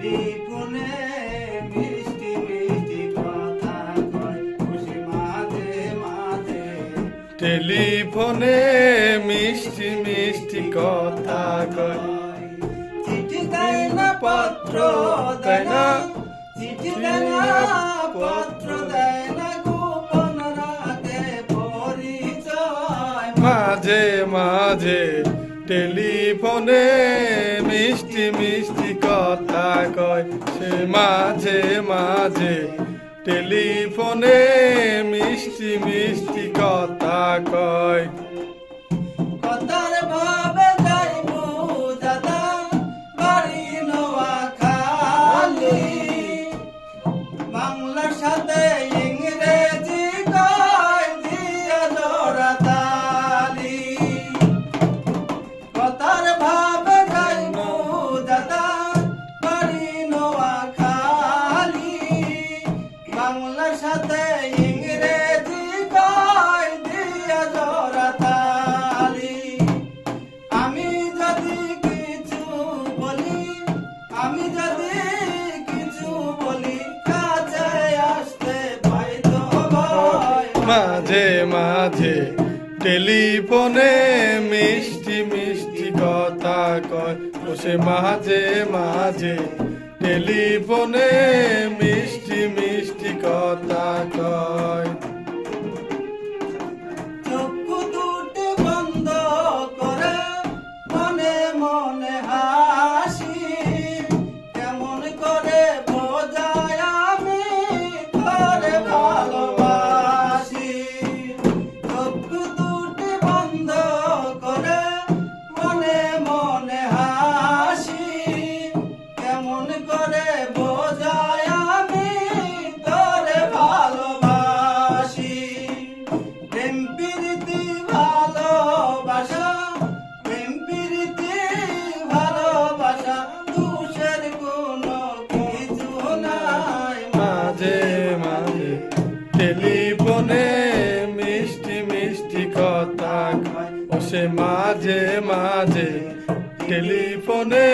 টেলিফোনে মিষ্টি মিষ্টি কথা কয় খুশি মাঝে মাঝে। টেলিফোনে মিষ্টি মিষ্টি কথা কয়। চিঠি দেয় না পত্র দেয় না, চিঠি দেয় না পত্র দেয় না, গোপন রাখে পরিচয় মাঝে মাঝে। টেলিফোনে মিষ্টি মিষ্টি কথা কয় সে মাঝে মাঝে। টেলিফোনে মিষ্টি মিষ্টি কথা কয়। কথার ভাবে যাইব দাদা বাড়ি নোয়াখালী, বাংলার সাথে ইংরেজি কয় দিয়া জোড়া তালি। কথার ভাবে যাইব দাদা বাড়ি নোয়াখালী, বাংলার সাথে ইংরেজি কয় দিয়া জোড়া তালি। আমি যদি কিছু বলি, আমি যদি কিছু বলি, কাছে আসতে পাইতো ভয় মাঝে মাঝে। টেলিফোনে মিষ্টি মিষ্টি কথা কয় ও সে মাঝে মাঝে। টেলিফোনে মিষ্টি মিষ্টি কথা কয়। চক্ষু দুটি বন্ধ করে মনে মনে হাসি, কেমন করে বোঝায় আমি তোরে ভালোবাসি। চক্ষু দুটি বন্ধ করে মনে মনে হাসি, কেমন করে বোঝায় আমি তোরে ভালোবাসি। প্রেম প্রীতি ভালোবাসা, প্রেম প্রীতি ভালোবাসা, দুষের কোনো কিছু নাই মাঝে মাঝে। টেলিফোনে মিষ্টি মিষ্টি কথা কয় ও সে মাঝে মাঝে। টেলিফোনে